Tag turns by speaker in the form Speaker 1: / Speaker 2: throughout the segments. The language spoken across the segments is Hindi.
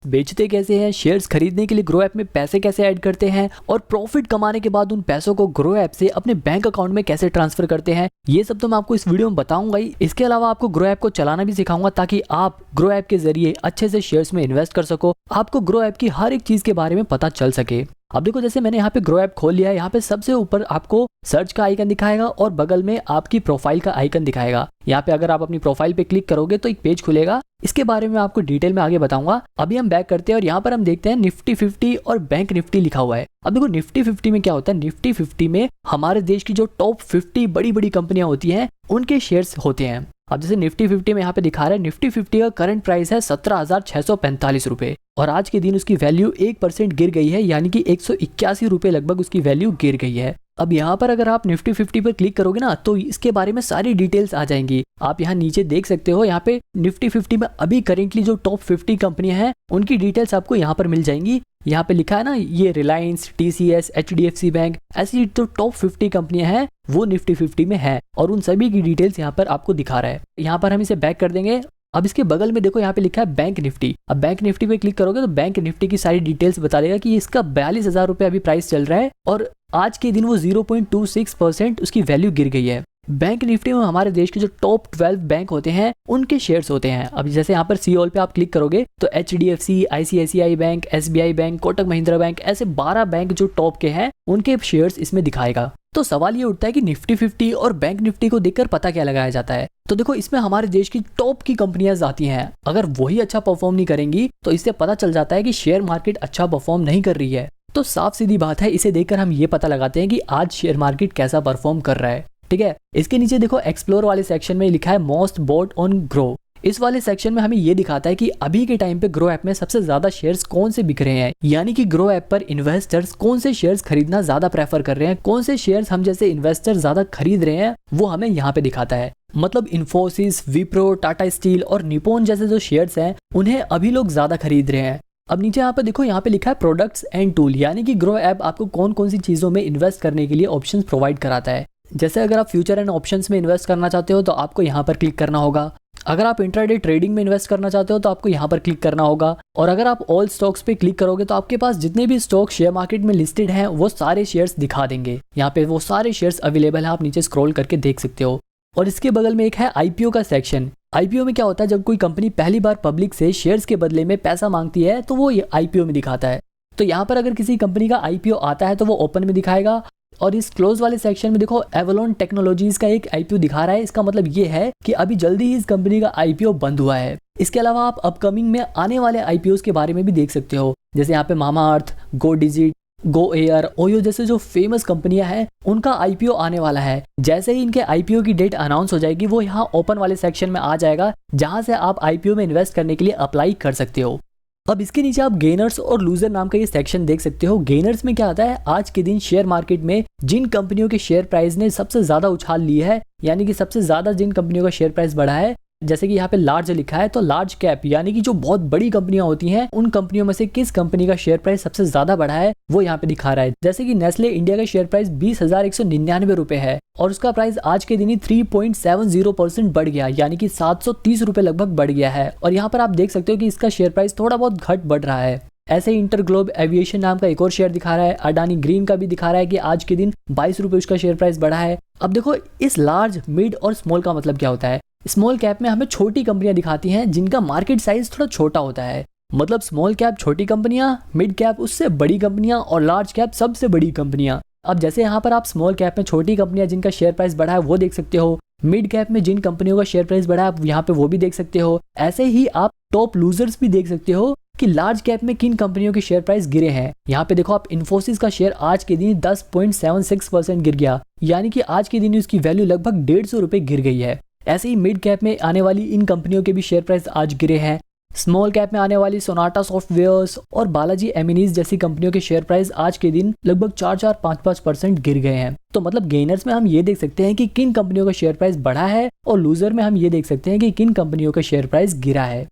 Speaker 1: बेचते कैसे हैं, शेयर्स खरीदने के लिए ग्रो ऐप में पैसे कैसे ऐड करते हैं और प्रॉफिट कमाने के बाद उन पैसों को ग्रो ऐप से अपने बैंक अकाउंट में कैसे ट्रांसफर करते हैं, ये सब तो मैं आपको इस वीडियो में बताऊंगा ही। इसके अलावा आपको ग्रो ऐप को चलाना भी सिखाऊंगा ताकि आप ग्रो ऐप के जरिए अच्छे से शेयर्स में इन्वेस्ट कर सको, आपको ग्रो ऐप की हर एक चीज के बारे में पता चल सके। अब देखो, जैसे मैंने यहाँ पे ग्रो ऐप खोल लिया है, यहाँ पे सबसे ऊपर आपको सर्च का आइकन दिखाएगा और बगल में आपकी प्रोफाइल का आइकन दिखाएगा। यहाँ पे अगर आप अपनी प्रोफाइल पे क्लिक करोगे तो एक पेज खुलेगा, इसके बारे में आपको डिटेल में आगे बताऊंगा। अभी हम बैक करते हैं और यहाँ पर हम देखते हैं निफ्टी 50 और बैंक निफ्टी लिखा हुआ है। अब देखो, निफ्टी 50 में क्या होता है, निफ्टी 50 में हमारे देश की जो टॉप 50 बड़ी बड़ी कंपनियां होती हैं उनके शेयर्स होते हैं। अब जैसे निफ्टी 50 में यहाँ पे दिखा रहा है, निफ्टी 50 का करंट प्राइस है 17,645 रुपए और आज के दिन उसकी वैल्यू 1% गिर गई है, यानी कि 181 रुपए लगभग उसकी वैल्यू गिर गई है। अब यहाँ पर अगर आप निफ्टी 50 पर क्लिक करोगे ना तो इसके बारे में सारी डिटेल्स आ जाएंगी। आप यहाँ नीचे देख सकते हो, यहाँ पे निफ्टी 50 में अभी करेंटली जो टॉप 50 कंपनियां हैं उनकी डिटेल्स आपको यहाँ पर मिल जाएंगी। यहाँ पे लिखा है ना, ये रिलायंस, TCS, HDFC बैंक, ऐसी जो टॉप 50 कंपनियां हैं वो निफ्टी 50 में है और उन सभी की डिटेल्स यहाँ पर आपको दिखा रहा है। यहाँ पर हम इसे बैक कर देंगे। अब इसके बगल में देखो, यहाँ पे लिखा है बैंक निफ्टी। अब बैंक निफ्टी पे क्लिक करोगे तो बैंक निफ्टी की सारी डिटेल्स बता देगा कि इसका 42,000 रुपए अभी प्राइस चल रहा है और आज के दिन वो 0.26% उसकी वैल्यू गिर गई है। बैंक निफ्टी में हमारे देश के जो टॉप 12 बैंक होते हैं उनके शेयर्स होते हैं। अब जैसे यहाँ पर सी ऑल पे आप क्लिक करोगे तो HDFC, ICICI bank, SBI bank, Kotak Mahindra bank, ऐसे 12 बैंक जो टॉप के हैं उनके शेयर्स इसमें दिखाएगा। तो सवाल ये उठता है कि निफ्टी 50 और बैंक निफ्टी को देखकर पता क्या लगाया जाता है। तो देखो, इसमें हमारे देश की टॉप की कंपनियां आती हैं। अगर वही अच्छा परफॉर्म नहीं करेंगी तो इससे पता चल जाता है कि शेयर मार्केट अच्छा परफॉर्म नहीं कर रही है। तो साफ सीधी बात है, इसे देखकर हम ये पता लगाते हैं कि आज शेयर मार्केट कैसा परफॉर्म कर रहा है। ठीक है, इसके नीचे देखो एक्सप्लोर वाले सेक्शन में लिखा है मोस्ट बॉट ऑन ग्रो। इस वाले सेक्शन में हमें ये दिखाता है कि अभी के टाइम पे ग्रो ऐप में सबसे ज्यादा शेयर्स कौन से बिक रहे हैं, यानी कि ग्रो ऐप पर इन्वेस्टर्स कौन से शेयर्स खरीदना ज्यादा प्रेफर कर रहे हैं, कौन से शेयर्स हम जैसे इन्वेस्टर ज्यादा खरीद रहे हैं, वो हमें यहाँ पे दिखाता है। मतलब इन्फोसिस, विप्रो, टाटा स्टील और निप्पॉन जैसे जो शेयर्स हैं उन्हें अभी लोग ज्यादा खरीद रहे हैं। अब नीचे यहाँ पे देखो, यहाँ पे लिखा है प्रोडक्ट्स एंड टूल, यानी कि ग्रो ऐप आपको कौन कौन सी चीजों में इन्वेस्ट करने के लिए ऑप्शंस प्रोवाइड कराता है। जैसे अगर आप फ्यूचर एंड ऑप्शंस में इन्वेस्ट करना चाहते हो तो आपको यहाँ पर क्लिक करना होगा। अगर आप इंट्राडे ट्रेडिंग में इन्वेस्ट करना चाहते हो तो आपको यहाँ पर क्लिक करना होगा। और अगर आप ऑल स्टॉक्स पे क्लिक करोगे तो आपके पास जितने भी स्टॉक शेयर मार्केट में लिस्टेड हैं वो सारे शेयर्स दिखा देंगे। यहाँ पे वो सारे शेयर्स अवेलेबल है, आप नीचे स्क्रॉल करके देख सकते हो। और इसके बगल में एक है IPO का सेक्शन। IPO में क्या होता है, जब कोई कंपनी पहली बार पब्लिक से शेयर्स के बदले में पैसा मांगती है तो वो IPO में दिखाता है। तो यहाँ पर अगर किसी कंपनी का IPO आता है तो वो ओपन में दिखाएगा। और इस क्लोज वाले सेक्शन में देखो एवलॉन टेक्नोलॉजीज का एक IPO दिखा रहा है। इसका मतलब ये है कि अभी जल्दी ही इस कंपनी का IPO बंद हुआ है। इसके अलावा आप अपकमिंग में आने वाले IPOs के बारे में भी देख सकते हो। जैसे यहाँ पे मामा अर्थ, गो डिजिट, गो एयर, ओयो जैसे जो फेमस कंपनियां हैं उनका IPO आने वाला है। जैसे ही इनके IPO की डेट अनाउंस हो जाएगी वो यहाँ ओपन वाले सेक्शन में आ जाएगा, जहां से आप IPO में इन्वेस्ट करने के लिए अप्लाई कर सकते हो। अब इसके नीचे आप गेनर्स और लूजर नाम का ये सेक्शन देख सकते हो। गेनर्स में क्या आता है, आज के दिन शेयर मार्केट में जिन कंपनियों के शेयर प्राइस ने सबसे ज्यादा उछाल ली है, यानी कि सबसे ज्यादा जिन कंपनियों का शेयर प्राइस बढ़ा है, जैसे कि यहाँ पे लार्ज लिखा है तो लार्ज कैप यानी कि जो बहुत बड़ी कंपनियां होती हैं उन कंपनियों में से किस कंपनी का शेयर प्राइस सबसे ज्यादा बढ़ा है वो यहाँ पे दिखा रहा है। जैसे कि नेस्ले इंडिया का शेयर प्राइस 20,199 रुपए है और उसका प्राइस आज के दिन ही 3.70% बढ़ गया, यानी कि 730 रुपए लगभग बढ़ गया है। और यहाँ पर आप देख सकते हो कि इसका शेयर प्राइस थोड़ा बहुत घट बढ़ रहा है। ऐसे ही इंटरग्लोब एविएशन नाम का एक और शेयर दिखा रहा है। अडानी ग्रीन का भी दिखा रहा है कि आज के दिन 22 रुपए उसका शेयर प्राइस बढ़ा है। अब देखो, इस लार्ज, मिड और स्मॉल का मतलब क्या होता है। स्मॉल कैप में हमें छोटी कंपनियां दिखाती हैं जिनका मार्केट साइज थोड़ा छोटा होता है। मतलब स्मॉल कैप छोटी कंपनियां, मिड कैप उससे बड़ी कंपनियां और लार्ज कैप सबसे बड़ी कंपनियां। अब जैसे यहाँ पर आप स्मॉल कैप में छोटी कंपनियां जिनका शेयर प्राइस बढ़ा है वो देख सकते हो, मिड कैप में जिन कंपनियों का शेयर प्राइस बढ़ा है आप यहाँ पे वो भी देख सकते हो। ऐसे ही आप टॉप लूजर्स भी देख सकते हो कि लार्ज कैप में किन कंपनियों के शेयर प्राइस गिरे हैं। यहाँ पे देखो आप, इन्फोसिस का शेयर आज के दिन 10.76% गिर गया, यानी कि आज के दिन उसकी वैल्यू लगभग 150 रुपए गिर गई है। ऐसे ही मिड कैप में आने वाली इन कंपनियों के भी शेयर प्राइस आज गिरे हैं। स्मॉल कैप में आने वाली सोनाटा सॉफ्टवेयर्स और बालाजी एमिनीज जैसी कंपनियों के शेयर प्राइस आज के दिन लगभग 4-5% गिर गए हैं। तो मतलब गेनर्स में हम ये देख सकते हैं कि किन कंपनियों का शेयर प्राइस बढ़ा है और लूजर में हम ये देख सकते हैं कि किन कंपनियों का शेयर प्राइस गिरा है।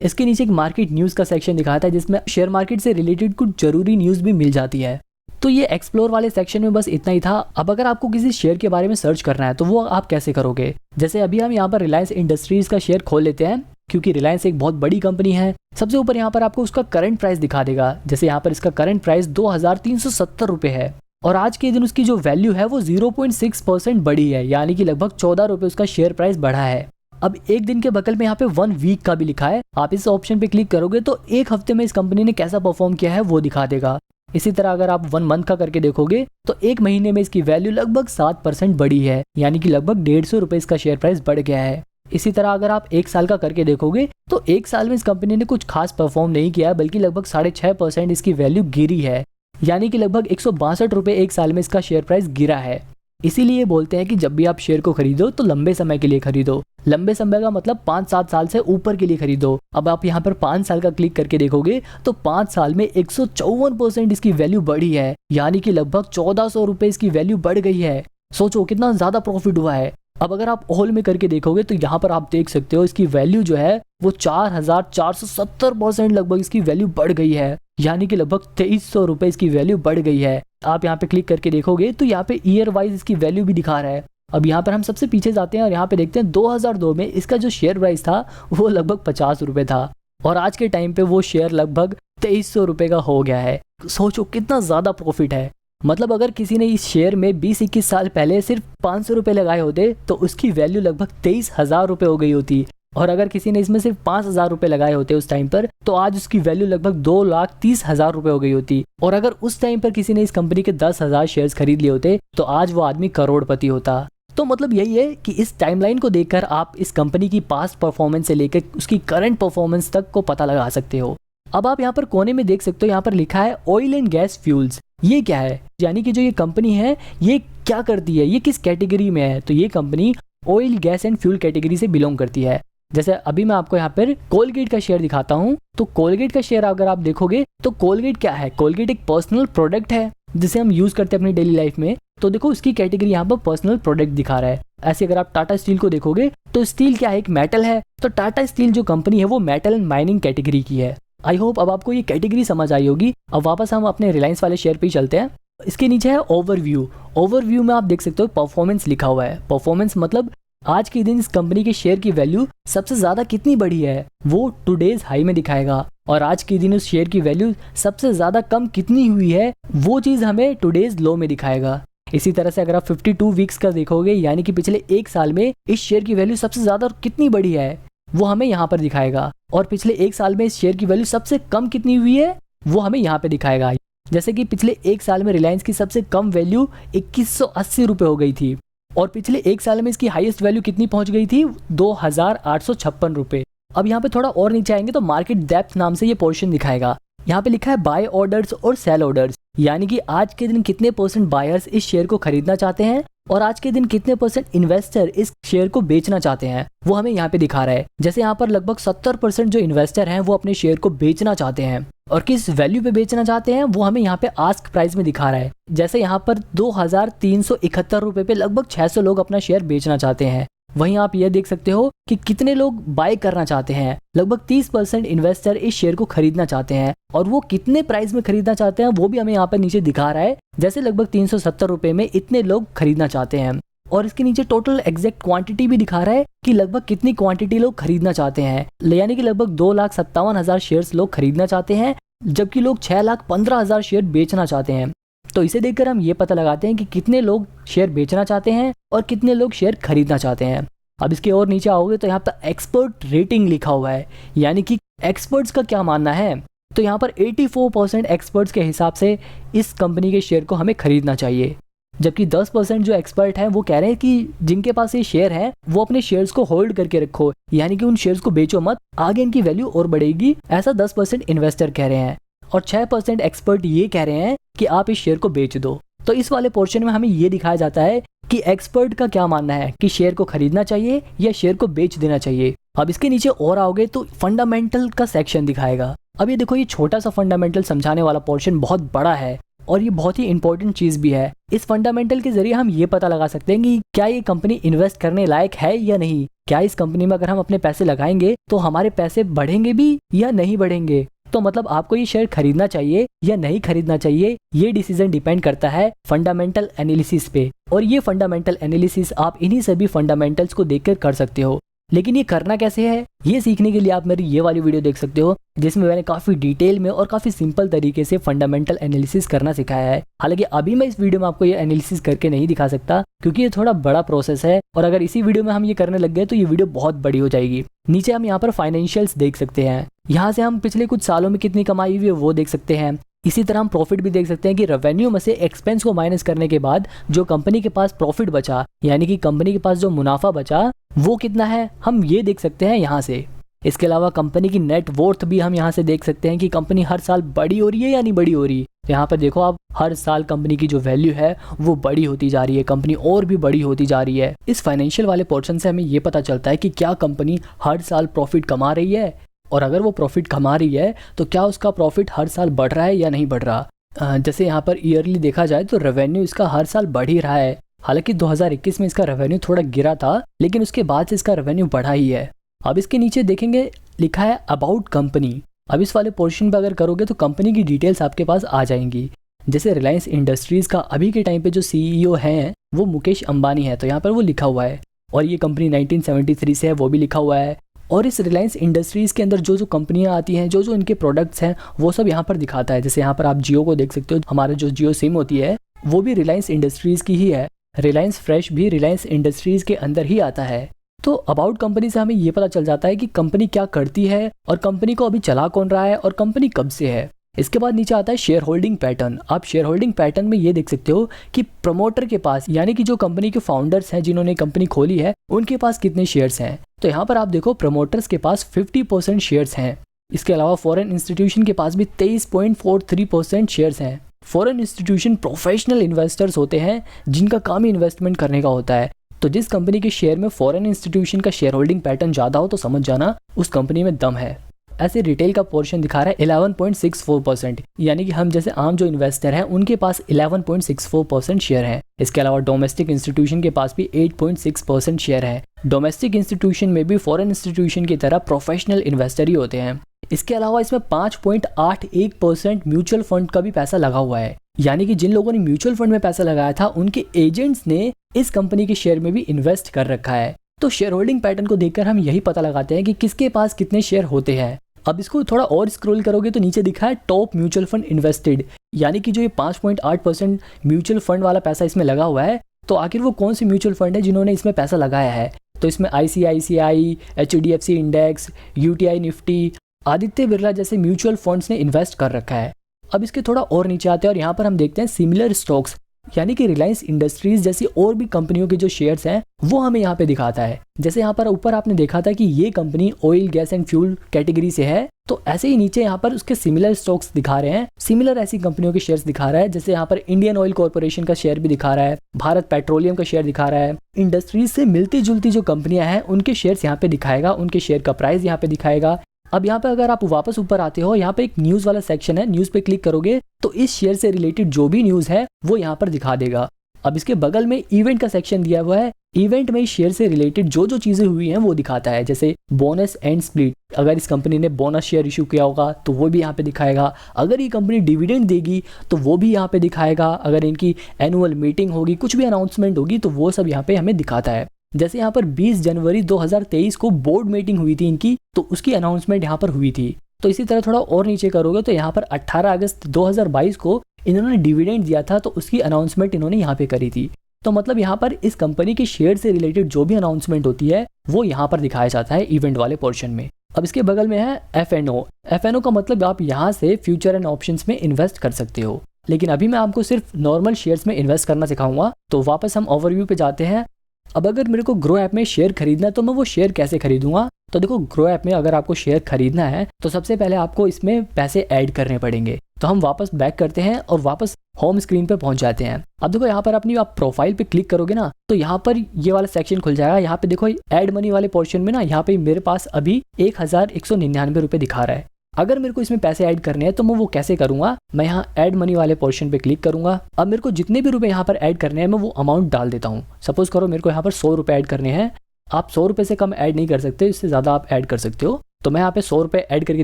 Speaker 1: इसके नीचे एक मार्केट न्यूज का सेक्शन दिखाता है जिसमें शेयर मार्केट से रिलेटेड कुछ जरूरी न्यूज भी मिल जाती है। तो ये एक्सप्लोर वाले सेक्शन में बस इतना ही था। अब अगर आपको किसी शेयर के बारे में सर्च करना है तो वो आप कैसे करोगे। जैसे अभी हम यहाँ पर रिलायंस इंडस्ट्रीज का शेयर खोल लेते हैं, क्योंकि रिलायंस एक बहुत बड़ी कंपनी है। सबसे ऊपर यहाँ पर आपको उसका करंट प्राइस दिखा देगा। जैसे यहाँ पर इसका करंट प्राइस 2370 रुपये है और आज के दिन उसकी जो वैल्यू है वो 0.6% बढ़ी है, यानी कि लगभग 14 रुपये उसका शेयर प्राइस बढ़ा है। अब एक दिन के बगल में यहाँ पे 1 वीक का भी लिखा है। आप इस ऑप्शन पे क्लिक करोगे तो एक हफ्ते में इस कंपनी ने कैसा परफॉर्म किया है वो दिखा देगा। इसी तरह अगर आप 1 मंथ का करके देखोगे तो एक महीने में इसकी वैल्यू लगभग 7% बढ़ी है, यानी कि लगभग 150 रुपये इसका शेयर प्राइस बढ़ गया है। इसी तरह अगर आप 1 साल का करके देखोगे तो 1 साल में इस कंपनी ने कुछ खास परफॉर्म नहीं किया है, बल्कि लगभग 6.5% इसकी वैल्यू गिरी है, यानी कि लगभग 162 रुपये 1 साल में इसका शेयर प्राइस गिरा है। इसीलिए बोलते हैं कि जब भी आप शेयर को खरीदो तो लंबे समय के लिए खरीदो। लंबे समय का मतलब 5-7 साल से ऊपर के लिए खरीदो। अब आप यहाँ पर 5 साल का क्लिक करके देखोगे तो 5 साल में 154% इसकी वैल्यू बढ़ी है, यानी कि लगभग 1400 रुपये इसकी वैल्यू बढ़ गई है। सोचो कितना ज्यादा प्रॉफिट हुआ है। अब अगर आप ऑल में करके देखोगे तो यहाँ पर आप देख सकते हो इसकी वैल्यू जो है वो 4470% लगभग इसकी वैल्यू बढ़ गई है, यानी कि लगभग 2300 रुपये इसकी वैल्यू बढ़ गई है। आप यहाँ पे क्लिक करके देखोगे तो यहाँ पे ईयर वाइज इसकी वैल्यू भी दिखा रहा है। अब यहाँ पर हम सबसे पीछे जाते हैं और यहाँ पे देखते हैं 2002 में इसका जो शेयर प्राइस था वो लगभग 50 रुपये था और आज के टाइम पे वो शेयर लगभग 2300 रुपये का हो गया है। सोचो कितना ज़्यादा प्रॉफिट है। मतलब अगर किसी ने इस शेयर में 20-21 साल पहले सिर्फ 500 रुपये लगाए होते तो उसकी वैल्यू लगभग 23,000 रुपये हो गई होती, और अगर किसी ने इसमें सिर्फ 5,000 रुपये लगाए होते उस टाइम पर तो आज उसकी वैल्यू लगभग 2,30,000 रुपये हो गई होती। और अगर उस टाइम पर किसी ने इस कंपनी के 10,000 शेयर्स खरीद लिए होते तो आज वो आदमी करोड़पति होता। तो मतलब यही है कि इस टाइमलाइन को देखकर आप इस कंपनी की पास्ट परफॉर्मेंस से लेकर उसकी करंट परफॉर्मेंस तक को पता लगा सकते हो। अब आप यहाँ पर कोने में देख सकते हो, यहाँ पर लिखा है ऑयल एंड गैस फ्यूल्स। ये क्या है, यानी कि जो ये कंपनी है ये क्या करती है, ये किस कैटेगरी में है। तो ये company oil gas and fuel category से बिलोंग करती है। जैसे अभी मैं आपको यहाँ पर कोलगेट का शेयर दिखाता हूँ। तो कोलगेट का शेयर अगर आप देखोगे तो कोलगेट क्या है, कोलगेट एक पर्सनल प्रोडक्ट है जिसे हम यूज करते हैं अपनी डेली लाइफ में। तो देखो उसकी कैटेगरी यहाँ पर पर्सनल प्रोडक्ट दिखा रहा है। ऐसे अगर आप टाटा स्टील को देखोगे तो स्टील क्या है, एक मेटल है। तो टाटा स्टील जो कंपनी है वो मेटल एंड माइनिंग कैटेगरी की है। आई होप अब आपको ये कैटेगरी समझ आई होगी। अब वापस हम अपने रिलायंस वाले शेयर पे ही चलते हैं। इसके नीचे है ओवरव्यू। ओवरव्यू में आप देख सकते हो परफॉर्मेंस लिखा हुआ है। परफॉर्मेंस मतलब आज के दिन इस कंपनी के शेयर की वैल्यू सबसे ज्यादा कितनी बढ़ी है वो टुडेज हाई में दिखाएगा, और आज के दिन उस शेयर की वैल्यू सबसे ज्यादा कम कितनी हुई है वो चीज हमें टुडेज लो में दिखाएगा। इसी तरह से अगर आप 52 वीक्स का देखोगे, यानी कि पिछले 1 साल में इस शेयर की वैल्यू सबसे ज्यादा कितनी बढ़ी है वो हमें यहाँ पर दिखाएगा, और पिछले 1 साल में इस शेयर की वैल्यू सबसे कम कितनी हुई है वो हमें यहाँ पे दिखाएगा। जैसे कि पिछले 1 साल में रिलायंस की सबसे कम वैल्यू 2180 रुपये हो गई थी, और पिछले 1 साल में इसकी हाईएस्ट वैल्यू कितनी पहुंच गई थी, 2856 रुपये। अब यहाँ पे थोड़ा और नीचे आएंगे तो मार्केट डेप्थ नाम से ये पोर्शन दिखाएगा। यहाँ पे लिखा है बाय ऑर्डर्स और सेल ऑर्डर्स, यानी कि आज के दिन कितने % बायर्स इस शेयर को खरीदना चाहते हैं और आज के दिन कितने % इन्वेस्टर इस शेयर को बेचना चाहते हैं वो हमें यहाँ पे दिखा रहा है। जैसे यहाँ पर लगभग 70% जो इन्वेस्टर हैं वो अपने शेयर को बेचना चाहते हैं, और किस वैल्यू पे बेचना चाहते हैं वो हमें यहाँ पे आस्क प्राइस में दिखा रहा है। जैसे यहाँ पर 2371 रुपए पे लगभग 600 लोग अपना शेयर बेचना चाहते हैं। वहीं आप ये देख सकते हो कि कितने लोग बाय करना चाहते हैं। लगभग 30% इन्वेस्टर इस शेयर को खरीदना चाहते हैं, और वो कितने प्राइस में खरीदना चाहते हैं वो भी हमें यहाँ पर नीचे दिखा रहा है। जैसे लगभग 370 रुपए में इतने लोग खरीदना चाहते हैं, और इसके नीचे टोटल एग्जैक्ट क्वांटिटी भी दिखा रहा है कि लगभग कितनी क्वांटिटी लोग खरीदना चाहते हैं, यानी कि लगभग 2,57,000 शेयर्स लोग खरीदना चाहते हैं, जबकि लोग 6,15,000 शेयर बेचना चाहते हैं। तो इसे देखकर हम ये पता लगाते हैं कि कितने लोग शेयर बेचना चाहते हैं और कितने लोग शेयर खरीदना चाहते हैं। अब इसके और नीचे आओगे तो यहाँ पर एक्सपर्ट रेटिंग लिखा हुआ है, यानी कि एक्सपर्ट्स का क्या मानना है। तो यहाँ पर 84% एक्सपर्ट्स के हिसाब से इस कंपनी के शेयर को हमें खरीदना चाहिए, जबकि 10% जो एक्सपर्ट हैं वो कह रहे हैं कि जिनके पास ये शेयर है वो अपने शेयर्स को होल्ड करके रखो, यानी कि उन शेयर्स को बेचो मत, आगे इनकी वैल्यू और बढ़ेगी, ऐसा 10% इन्वेस्टर कह रहे हैं, और 6% एक्सपर्ट ये कह रहे हैं कि आप इस शेयर को बेच दो। तो इस वाले पोर्शन में हमें ये दिखाया जाता है कि एक्सपर्ट का क्या मानना है कि शेयर को खरीदना चाहिए या शेयर को बेच देना चाहिए। अब इसके नीचे और आओगे तो फंडामेंटल का सेक्शन दिखाएगा। अब ये देखो, ये छोटा सा फंडामेंटल समझाने वाला पोर्शन बहुत बड़ा है और ये बहुत ही इंपॉर्टेंट चीज भी है। इस फंडामेंटल के जरिए हम ये पता लगा सकते हैं कि क्या ये कंपनी इन्वेस्ट करने लायक है या नहीं, क्या इस कंपनी में अगर हम अपने पैसे लगाएंगे तो हमारे पैसे बढ़ेंगे भी या नहीं बढ़ेंगे। तो मतलब आपको ये शेयर खरीदना चाहिए या नहीं खरीदना चाहिए, ये डिसीजन डिपेंड करता है फंडामेंटल एनालिसिस पे, और ये फंडामेंटल एनालिसिस आप इन्हीं सभी फंडामेंटल्स को देखकर कर सकते हो। लेकिन ये करना कैसे है, ये सीखने के लिए आप मेरी ये वाली वीडियो देख सकते हो, जिसमें मैंने काफी डिटेल में और काफी सिंपल तरीके से फंडामेंटल एनालिसिस करना सिखाया है। हालांकि अभी मैं इस वीडियो में आपको ये एनालिसिस करके नहीं दिखा सकता, क्योंकि ये थोड़ा बड़ा प्रोसेस है, और अगर इसी वीडियो में हम ये करने लग गए तो ये वीडियो बहुत बड़ी हो जाएगी। नीचे हम यहाँ पर फाइनेंशियल्स देख सकते हैं, यहाँ से हम पिछले कुछ सालों में कितनी कमाई हुई है वो देख सकते हैं। इसी तरह हम प्रॉफिट भी देख सकते हैं कि रेवेन्यू में से एक्सपेंस को माइनस करने के बाद जो कंपनी के पास प्रॉफिट बचा, यानी कि कंपनी के पास जो मुनाफा बचा वो कितना है, हम ये देख सकते हैं यहाँ से। इसके अलावा कंपनी की नेट वर्थ भी हम यहाँ से देख सकते हैं कि कंपनी हर साल बड़ी हो रही है या नहीं बड़ी हो रही। यहाँ पर देखो आप, हर साल कंपनी की जो वैल्यू है वो बड़ी होती जा रही है, कंपनी और भी बड़ी होती जा रही है। इस फाइनेंशियल वाले पोर्शन से हमें ये पता चलता है कि क्या कंपनी हर साल प्रॉफिट कमा रही है, और अगर वो प्रॉफिट कमा रही है तो क्या उसका प्रॉफिट हर साल बढ़ रहा है या नहीं बढ़ रहा। जैसे यहाँ पर ईयरली देखा जाए तो रेवेन्यू इसका हर साल बढ़ ही रहा है। हालांकि 2021 में इसका रेवेन्यू थोड़ा गिरा था, लेकिन उसके बाद से इसका रेवेन्यू बढ़ा ही है। अब इसके नीचे देखेंगे लिखा है अबाउट कंपनी। अब इस वाले पोर्शन पर अगर करोगे तो कंपनी की डिटेल्स आपके पास आ जाएंगी। जैसे रिलायंस इंडस्ट्रीज का अभी के टाइम पे जो CEO हैं वो मुकेश अंबानी है, तो यहाँ पर वो लिखा हुआ है, और ये कंपनी 1973 से है वो भी लिखा हुआ है। और इस रिलायंस इंडस्ट्रीज के अंदर जो जो कंपनियां आती हैं, जो जो इनके प्रोडक्ट्स हैं वो सब यहाँ पर दिखाता है। जैसे यहाँ पर आप जियो को देख सकते हो, हमारा जो जियो सिम होती है वो भी रिलायंस इंडस्ट्रीज की ही है। रिलायंस फ्रेश भी रिलायंस इंडस्ट्रीज के अंदर ही आता है। तो अबाउट कंपनी से हमें ये पता चल जाता है कि कंपनी क्या करती है, और कंपनी को अभी चला कौन रहा है, और कंपनी कब से है। इसके बाद नीचे आता है शेयर होल्डिंग पैटर्न। आप शेयर होल्डिंग पैटर्न में ये देख सकते हो कि प्रमोटर के पास, यानी कि जो कंपनी के फाउंडर्स हैं जिन्होंने कंपनी खोली है, उनके पास कितने शेयर्स हैं। तो यहाँ पर आप देखो प्रमोटर्स के पास 50% शेयर्स हैं। इसके अलावा फॉरेन इंस्टीट्यूशन के पास भी 23.43% शेयर्स हैं। फॉरेन इंस्टीट्यूशन प्रोफेशनल इन्वेस्टर्स होते हैं जिनका काम ही इन्वेस्टमेंट करने का होता है। तो जिस कंपनी के शेयर में फॉरेन इंस्टीट्यूशन का शेयर होल्डिंग पैटर्न ज़्यादा हो तो समझ जाना उस कंपनी में दम है। ऐसे रिटेल का पोर्शन दिखा रहा है 11.64%, यानी कि हम जैसे आम जो इन्वेस्टर हैं उनके पास 11.64% शेयर है। इसके अलावा डोमेस्टिक इंस्टीट्यूशन के पास भी 8.6% शेयर है। डोमेस्टिक इंस्टीट्यूशन में भी फॉरेन इंस्टीट्यूशन की तरह प्रोफेशनल इन्वेस्टर ही होते हैं। इसके अलावा इसमें 5.81% म्यूचुअल फंड का भी पैसा लगा हुआ है, यानी कि जिन लोगों ने म्यूचुअल फंड में पैसा लगाया था उनके एजेंट्स ने इस कंपनी के शेयर में भी इन्वेस्ट कर रखा है। तो शेयर होल्डिंग पैटर्न को देखकर हम यही पता लगाते हैं कि किसके पास कितने शेयर होते हैं। अब इसको थोड़ा और स्क्रॉल करोगे तो नीचे दिखा है टॉप म्यूचुअल फंड इन्वेस्टेड, यानी कि जो ये 5.8% म्यूचुअल फंड वाला पैसा इसमें लगा हुआ है, तो आखिर वो कौन सी म्यूचुअल फंड है जिन्होंने इसमें पैसा लगाया है। तो इसमें ICICI, HDFC index, UTI Nifty, Aditya Birla जैसे म्यूचुअल फंड्स ने इन्वेस्ट कर रखा है। अब इसके थोड़ा और नीचे आते हैं और यहाँ पर हम देखते हैं सिमिलर स्टॉक्स, यानी कि रिलायंस इंडस्ट्रीज जैसी और भी कंपनियों के जो शेयर्स हैं वो हमें यहाँ पे दिखाता है। जैसे यहाँ पर ऊपर आपने देखा था कि ये company oil gas and fuel category से है, तो ऐसे ही नीचे यहाँ पर उसके सिमिलर स्टॉक्स दिखा रहे हैं, सिमिलर ऐसी कंपनियों के शेयर्स दिखा रहा है। जैसे यहाँ पर इंडियन ऑयल कॉर्पोरेशन का शेयर भी दिखा रहा है, भारत पेट्रोलियम का शेयर दिखा रहा है। इंडस्ट्रीज से मिलती जुलती जो कंपनियां हैं उनके शेयर्स यहाँ पे दिखाएगा, उनके शेयर का प्राइस यहाँ पे दिखाएगा। अब यहाँ पे अगर आप वापस ऊपर आते हो, यहाँ पे एक न्यूज़ वाला सेक्शन है, न्यूज़ पे क्लिक करोगे तो इस शेयर से रिलेटेड जो भी न्यूज़ है वो यहाँ पर दिखा देगा। अब इसके बगल में इवेंट का सेक्शन दिया हुआ है, इवेंट में शेयर से रिलेटेड जो जो चीज़ें हुई हैं वो दिखाता है। जैसे बोनस एंड स्प्लिट, अगर इस कंपनी ने बोनस शेयर इशू किया होगा तो वो भी यहाँ पे दिखाएगा। अगर ये कंपनी डिविडेंड देगी तो वो भी यहाँ पे दिखाएगा। अगर इनकी एनुअल मीटिंग होगी, कुछ भी अनाउंसमेंट होगी तो वो सब यहाँ पे हमें दिखाता है। जैसे यहाँ पर 20 जनवरी 2023 को बोर्ड मीटिंग हुई थी इनकी, तो उसकी अनाउंसमेंट यहाँ पर हुई थी। तो इसी तरह थोड़ा और नीचे करोगे तो यहाँ पर 18 अगस्त 2022 को इन्होंने डिविडेंड दिया था, तो उसकी अनाउंसमेंट इन्होंने यहाँ पे करी थी। तो मतलब यहाँ पर इस कंपनी के शेयर से रिलेटेड जो भी अनाउंसमेंट होती है वो यहाँ पर दिखाया जाता है इवेंट वाले पोर्शन में। अब इसके बगल में है FNO का मतलब आप यहाँ से फ्यूचर एंड ऑप्शंस में इन्वेस्ट कर सकते हो, लेकिन अभी मैं आपको सिर्फ नॉर्मल शेयर्स में इन्वेस्ट करना सिखाऊंगा। तो वापस हम ओवरव्यू पे जाते हैं। अब अगर मेरे को ग्रो ऐप में शेयर खरीदना है तो मैं वो शेयर कैसे खरीदूंगा। तो देखो, ग्रो ऐप में अगर आपको शेयर खरीदना है तो सबसे पहले आपको इसमें पैसे ऐड करने पड़ेंगे। तो हम वापस बैक करते हैं और वापस होम स्क्रीन पे पहुंच जाते हैं। अब देखो यहाँ पर अपनी आप प्रोफाइल पे क्लिक करोगे ना तो यहाँ पर ये वाला सेक्शन खुल जाएगा। यहाँ पे देखो ऐड मनी वाले पोर्शन में ना, यहाँ पे मेरे पास अभी 1199 रुपये दिखा रहा है। अगर मेरे को इसमें पैसे ऐड करने हैं तो मैं वो कैसे करूंगा, मैं यहाँ ऐड मनी वाले पोर्शन पे क्लिक करूंगा। अब मेरे को जितने भी रुपए यहाँ पर ऐड करने हैं मैं वो अमाउंट डाल देता हूँ। सपोज करो मेरे को यहाँ पर 100 रुपये ऐड करने हैं। आप 100 रुपये से कम ऐड नहीं कर सकते, इससे ज़्यादा आप ऐड कर सकते हो। तो मैं यहाँ पे 100 रुपये ऐड करके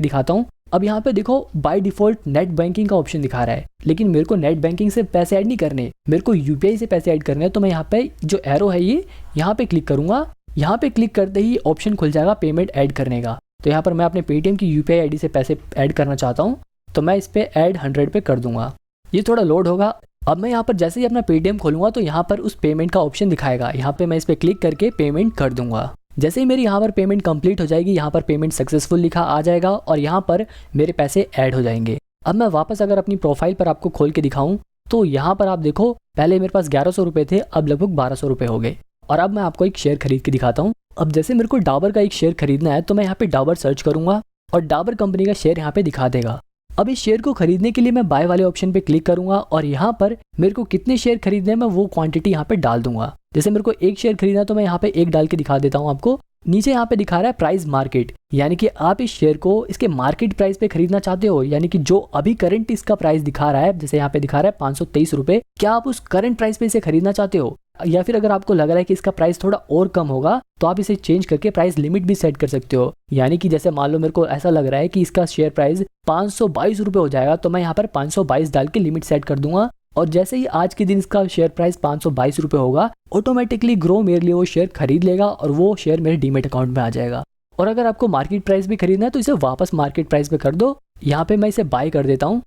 Speaker 1: दिखाता हूँ। अब यहाँ पे देखो बाय डिफॉल्ट नेट बैंकिंग का ऑप्शन दिखा रहा है, लेकिन मेरे को नेट बैंकिंग से पैसे ऐड नहीं करने, मेरे को UPI से पैसे ऐड करने हैं। तो मैं यहाँ पे जो एरो है ये यहाँ पे क्लिक करूंगा यहाँ पे क्लिक करते ही ऑप्शन खुल जाएगा पेमेंट ऐड करने का। तो यहाँ पर मैं अपने पेटीएम की यूपीआई आईडी से पैसे ऐड करना चाहता हूँ, तो मैं इस पर ऐड 100 पे कर दूंगा। ये थोड़ा लोड होगा। अब मैं यहाँ पर जैसे ही अपना पेटीएम खोलूंगा तो यहाँ पर उस पेमेंट का ऑप्शन दिखाएगा। यहाँ पे मैं इस पर क्लिक करके पेमेंट कर दूंगा। जैसे ही मेरी यहाँ पर पेमेंट कंप्लीट हो जाएगी, यहाँ पर पेमेंट सक्सेसफुल लिखा आ जाएगा और यहाँ पर मेरे पैसे ऐड हो जाएंगे। अब मैं वापस अगर अपनी प्रोफाइल पर आपको खोल के दिखाऊं तो यहाँ पर आप देखो, पहले मेरे पास 1100 रुपये थे, अब लगभग 1200 रुपये हो गए। और अब मैं आपको एक शेयर खरीद के दिखाता हूँ। अब जैसे मेरे को डाबर का एक शेयर खरीदना है तो मैं यहाँ पे डाबर सर्च करूंगा और डाबर कंपनी का शेयर यहाँ पे दिखा देगा। अब इस शेयर को खरीदने के लिए मैं बाय वाले ऑप्शन पे क्लिक करूंगा और यहाँ पर मेरे को कितने शेयर खरीदने हैं मैं वो क्वांटिटी यहाँ पे डाल दूंगा। जैसे मेरे को 1 शेयर खरीदना है तो मैं यहाँ पे 1 डाल के दिखा देता हूँ आपको। नीचे यहाँ पे दिखा रहा है प्राइस मार्केट, यानी कि आप इस शेयर को इसके मार्केट प्राइस पे खरीदना चाहते हो, यानी कि जो अभी करंट इसका प्राइस दिखा रहा है, जैसे यहाँ पे दिखा रहा है 523 रुपये, क्या आप उस करंट प्राइस पे इसे खरीदना चाहते हो? या फिर अगर आपको लग रहा है कि इसका प्राइस थोड़ा और कम होगा तो आप इसे चेंज करके प्राइस लिमिट भी सेट कर सकते हो। यानी कि जैसे मान लो मेरे को ऐसा लग रहा है कि इसका शेयर प्राइस 522 रुपये हो जाएगा, तो मैं यहाँ पर 522 डाल के लिमिट सेट कर दूंगा। और जैसे ही आज के दिन इसका शेयर प्राइस 522 रुपये होगा, ऑटोमेटिकली ग्रो मेरे लिए वो शेयर खरीद लेगा और वो शेयर मेरे डीमेट अकाउंट में आ जाएगा। और अगर आपको मार्केट प्राइस भी खरीदना है तो इसे वापस मार्केट प्राइस पे कर दो। यहाँ पे मैं इसे बाय कर देता हूँ।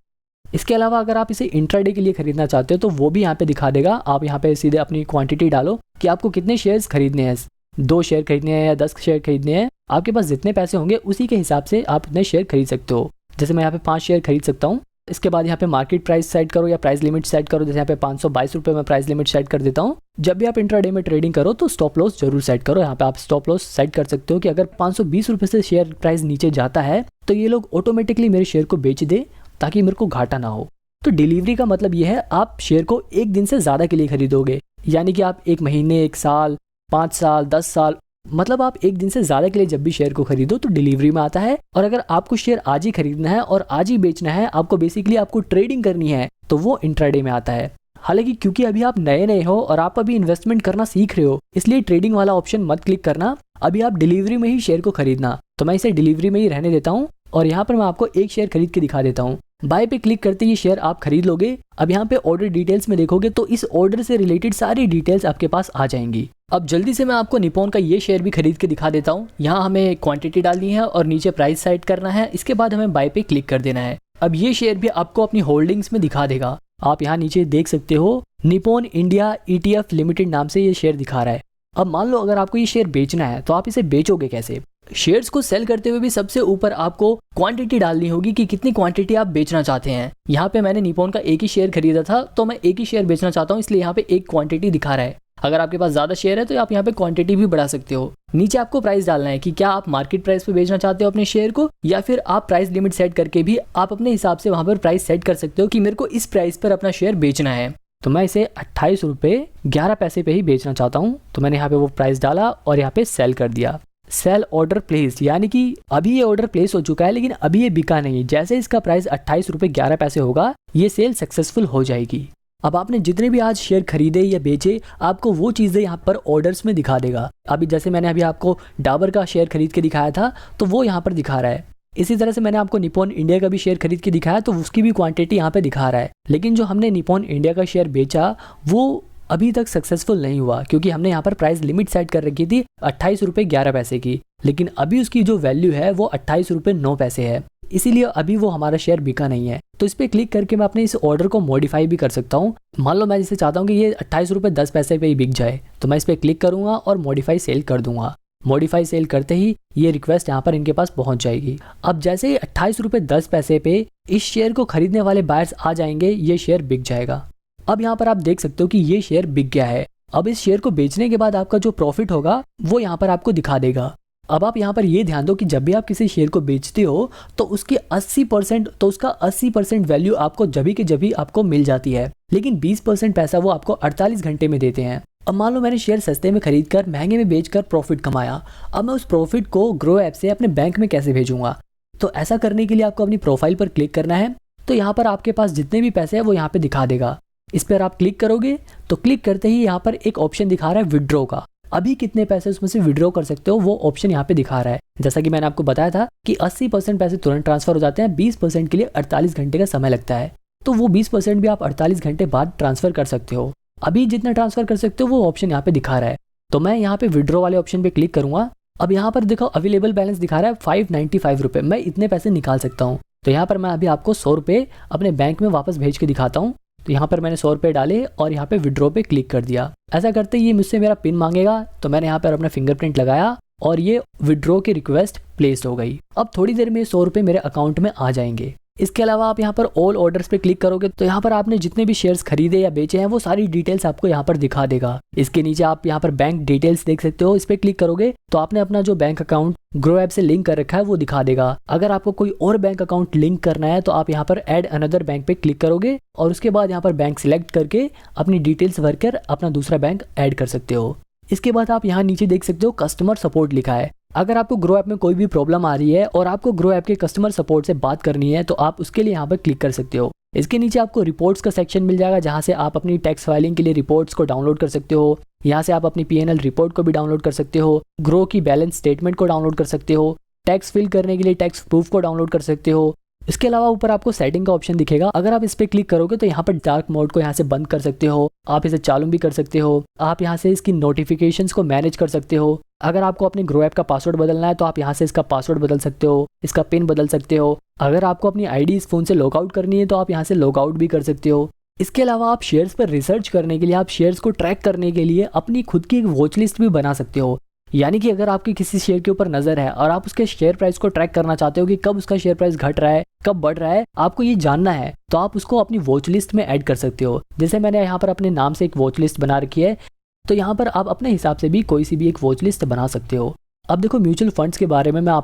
Speaker 1: इसके अलावा अगर आप इसे इंट्राडे के लिए खरीदना चाहते हो तो वो भी यहाँ पे दिखा देगा। आप यहाँ पे सीधे अपनी क्वांटिटी डालो कि आपको कितने शेयर्स खरीदने हैं, 2 शेयर खरीदने हैं या 10 शेयर खरीदने हैं। आपके पास जितने पैसे होंगे उसी के हिसाब से आप इतने शेयर खरीद सकते हो। जैसे मैं यहाँ पे 5 शेयर खरीद सकता हूँ। इसके बाद यहाँ पे मार्केट प्राइस सेट करो या प्राइस लिमिट सेट करो। जैसे यहाँ पे 522 रुपये में प्राइस लिमिट सेट कर देता हूँ। जब भी आप इंट्राडे में ट्रेडिंग करो तो स्टॉप लॉस जरूर सेट करो। यहाँ पे आप स्टॉप लॉस सेट कर सकते हो कि अगर 520 रुपये से शेयर प्राइस नीचे जाता है तो ये लोग ऑटोमेटिकली मेरे शेयर को बेच दे ताकि मेरे को घाटा ना हो। तो डिलीवरी का मतलब ये है आप शेयर को 1 दिन से ज़्यादा के लिए खरीदोगे, यानी कि आप 1 महीने, 1 साल, 5 साल, 10 साल, मतलब आप 1 दिन से ज़्यादा के लिए जब भी शेयर को खरीदो तो डिलीवरी में आता है। और अगर आपको शेयर आज ही खरीदना है और आज ही बेचना है, आपको बेसिकली आपको ट्रेडिंग करनी है, तो वो इंट्राडे में आता है। हालांकि क्योंकि अभी आप नए हो और आप अभी इन्वेस्टमेंट करना सीख रहे हो, इसलिए ट्रेडिंग वाला ऑप्शन मत क्लिक करना। अभी आप डिलीवरी में ही शेयर को खरीदना। तो मैं इसे डिलीवरी में ही रहने देता हूँ और यहाँ पर मैं आपको 1 शेयर खरीद के दिखा देता हूँ। बाय पे क्लिक करते ही शेयर आप खरीद लोगे। अब यहाँ पे ऑर्डर डिटेल्स में देखोगे तो इस ऑर्डर से रिलेटेड सारी डिटेल्स आपके पास आ जाएंगी। अब जल्दी से मैं आपको निप्पॉन का ये शेयर भी खरीद के दिखा देता हूँ। यहाँ हमें क्वांटिटी डालनी है और नीचे प्राइस सेट करना है। इसके बाद हमें बाय पे क्लिक कर देना है। अब ये शेयर भी आपको अपनी होल्डिंग्स में दिखा देगा। आप यहाँ नीचे देख सकते हो निप्पॉन इंडिया ETF लिमिटेड नाम से ये शेयर दिखा रहा है। अब मान लो अगर आपको ये शेयर बेचना है तो आप इसे बेचोगे कैसे? शेयर्स को सेल करते हुए भी सबसे ऊपर आपको क्वांटिटी डालनी होगी कि कितनी क्वांटिटी आप बेचना चाहते हैं। यहाँ पे मैंने निप्पॉन का 1 ही शेयर खरीदा था तो मैं 1 ही शेयर बेचना चाहता हूँ, इसलिए यहाँ पे 1 क्वांटिटी दिखा रहा है। अगर आपके पास ज़्यादा शेयर है तो आप यहाँ पे क्वांटिटी भी बढ़ा सकते हो। नीचे आपको प्राइस डालना है कि क्या आप मार्केट प्राइस पे बेचना चाहते हो अपने शेयर को, या फिर आप प्राइस लिमिट सेट करके भी आप अपने हिसाब से वहाँ पर प्राइस सेट कर सकते हो कि मेरे को इस प्राइस पर अपना शेयर बेचना है। तो मैं इसे 28 रुपये 11 पैसे पे ही बेचना चाहता हूँ। तो मैंने यहाँ पे वो प्राइस डाला और यहाँ पे सेल कर दिया। सेल ऑर्डर प्लेस, यानी कि अभी ये ऑर्डर प्लेस हो चुका है लेकिन अभी ये बिका नहीं है। जैसे इसका प्राइस 28 रुपये 11 पैसे होगा ये सेल सक्सेसफुल हो जाएगी। अब आपने जितने भी आज शेयर खरीदे या बेचे, आपको वो चीज़ें यहाँ पर ऑर्डर्स में दिखा देगा। अभी जैसे मैंने अभी आपको डाबर का शेयर खरीद के दिखाया था तो वो यहाँ पर दिखा रहा है। इसी तरह से मैंने आपको निप्पॉन इंडिया का भी शेयर खरीद के दिखाया तो उसकी भी क्वांटिटी यहाँ पे दिखा रहा है। लेकिन जो हमने निप्पॉन इंडिया का शेयर बेचा वो अभी तक सक्सेसफुल नहीं हुआ, क्योंकि हमने यहाँ पर प्राइस लिमिट सेट कर रखी थी 28 रुपये 11 पैसे की, लेकिन अभी उसकी जो वैल्यू है वो 28 रुपये 9 पैसे है। इसीलिए अभी वो हमारा शेयर बिका नहीं है। तो इस पर क्लिक करके मैं अपने इस ऑर्डर को मॉडिफाई भी कर सकता हूँ। मान लो मैं जिसे चाहता हूँ कि ये 28 रुपये 10 पैसे पे ही बिक जाए, तो मैं इस पर क्लिक करूँगा और मॉडिफाई सेल कर दूंगा। मॉडिफाई सेल करते ही ये रिक्वेस्ट यहाँ पर इनके पास पहुँच जाएगी। अब जैसे ही 28 रुपये 10 पैसे पे इस शेयर को खरीदने वाले बायर्स आ जाएंगे, ये शेयर बिक जाएगा। अब यहाँ पर आप देख सकते हो कि ये शेयर बिक गया है। अब इस शेयर को बेचने के बाद आपका जो प्रॉफिट होगा वो यहाँ पर आपको दिखा देगा। अब आप यहाँ पर ये ध्यान दो कि जब भी आप किसी शेयर को बेचते हो तो उसकी 80% तो उसका 80% वैल्यू आपको जभी आपको मिल जाती है, लेकिन 20% पैसा वो आपको 48 घंटे में देते हैं। अब मान लो मैंने शेयर सस्ते में खरीद कर महंगे में बेचकर प्रॉफिट कमाया। अब मैं उस प्रॉफिट को ग्रो ऐप से अपने बैंक में कैसे भेजूंगा? तो ऐसा करने के लिए आपको अपनी प्रोफाइल पर क्लिक करना है। तो यहाँ पर आपके पास जितने भी पैसे हैं वो यहाँ पे दिखा देगा। इस पर आप क्लिक करोगे तो क्लिक करते ही यहाँ पर एक ऑप्शन दिखा रहा है विड्रॉ का। अभी कितने पैसे उसमें से विड्रॉ कर सकते हो वो ऑप्शन यहाँ पे दिखा रहा है। जैसा कि मैंने आपको बताया था कि 80% पैसे तुरंत ट्रांसफर हो जाते हैं, 20% के लिए 48 घंटे का समय लगता है। तो वो 20% भी आप 48 घंटे बाद ट्रांसफर कर सकते हो। अभी जितना ट्रांसफर कर सकते हो वो ऑप्शन यहाँ पे दिखा रहा है। तो मैं यहाँ पे विड्रॉ वाले ऑप्शन पे क्लिक करूंगा। अब यहाँ पर देखो अवेलेबल बैलेंस दिखा रहा है 595 रुपये, मैं इतने पैसे निकाल सकता हूँ। तो यहाँ पर मैं अभी आपको 100 रुपये अपने बैंक में वापस भेज के दिखाता हूँ। तो यहाँ पर मैंने 100 रुपये डाले और यहाँ पे विड्रॉ पे क्लिक कर दिया। ऐसा करते ये मुझसे मेरा पिन मांगेगा, तो मैंने यहाँ पर अपना फिंगरप्रिंट लगाया और ये विड्रॉ की रिक्वेस्ट प्लेस्ड हो गई। अब थोड़ी देर में 100 रुपये मेरे अकाउंट में आ जाएंगे। इसके अलावा आप यहाँ पर ऑल ऑर्डर्स पे क्लिक करोगे तो यहाँ पर आपने जितने भी शेयर्स खरीदे या बेचे हैं वो सारी डिटेल्स आपको यहाँ पर दिखा देगा। इसके नीचे आप यहाँ पर बैंक डिटेल्स देख सकते हो, इस पे क्लिक करोगे तो आपने अपना जो बैंक अकाउंट ग्रो ऐप से लिंक कर रखा है वो दिखा देगा। अगर आपको कोई और बैंक अकाउंट लिंक करना है तो आप यहाँ पर ऐड अनदर बैंक पे क्लिक करोगे और उसके बाद यहाँ पर बैंक सिलेक्ट करके अपनी डिटेल्स भरकर अपना दूसरा बैंक ऐड कर सकते हो। इसके बाद आप यहाँ नीचे देख सकते हो कस्टमर सपोर्ट लिखा है। अगर आपको ग्रो ऐप में कोई भी प्रॉब्लम आ रही है और आपको ग्रो ऐप के कस्टमर सपोर्ट से बात करनी है तो आप उसके लिए यहाँ पर क्लिक कर सकते हो। इसके नीचे आपको रिपोर्ट्स का सेक्शन मिल जाएगा जहाँ से आप अपनी टैक्स फाइलिंग के लिए रिपोर्ट्स को डाउनलोड कर सकते हो। यहाँ से आप अपनी P&L रिपोर्ट को भी डाउनलोड कर सकते हो, ग्रो की बैलेंस स्टेटमेंट को डाउनलोड कर सकते हो, टैक्स फिल करने के लिए टैक्स प्रूफ को डाउनलोड कर सकते हो। इसके अलावा ऊपर आपको सेटिंग का ऑप्शन दिखेगा, अगर आप इस पे क्लिक करोगे तो यहाँ पर डार्क मोड को यहाँ से बंद कर सकते हो, आप इसे चालू भी कर सकते हो। आप यहाँ से इसकी नोटिफिकेशंस को मैनेज कर सकते हो। अगर आपको अपने ग्रो ऐप का पासवर्ड बदलना है तो आप यहाँ से इसका पासवर्ड बदल सकते हो, इसका पिन बदल सकते हो। अगर आपको अपनी आईडी इस फोन से लॉग आउट करनी है तो आप यहाँ से लॉग आउट भी कर सकते हो। इसके अलावा आप शेयर्स पर रिसर्च करने के लिए, आप शेयर्स को ट्रैक करने के लिए अपनी खुद की एक वॉच लिस्ट भी बना सकते हो। यानी कि अगर आपकी किसी शेयर के ऊपर नजर है और आप उसके शेयर प्राइस को ट्रैक करना चाहते हो कि कब उसका शेयर प्राइस घट रहा है, कब बढ़ रहा है, आपको ये जानना है तो आप उसको अपनी वॉच लिस्ट में ऐड कर सकते हो। जैसे मैंने यहाँ पर अपने नाम से एक वॉच लिस्ट बना रखी है, तो यहाँ पर आप अपने हिसाब से भी कोई सी भी एक वॉच लिस्ट बना सकते हो। अब देखो म्यूचुअल फंड्स के बारे में मैं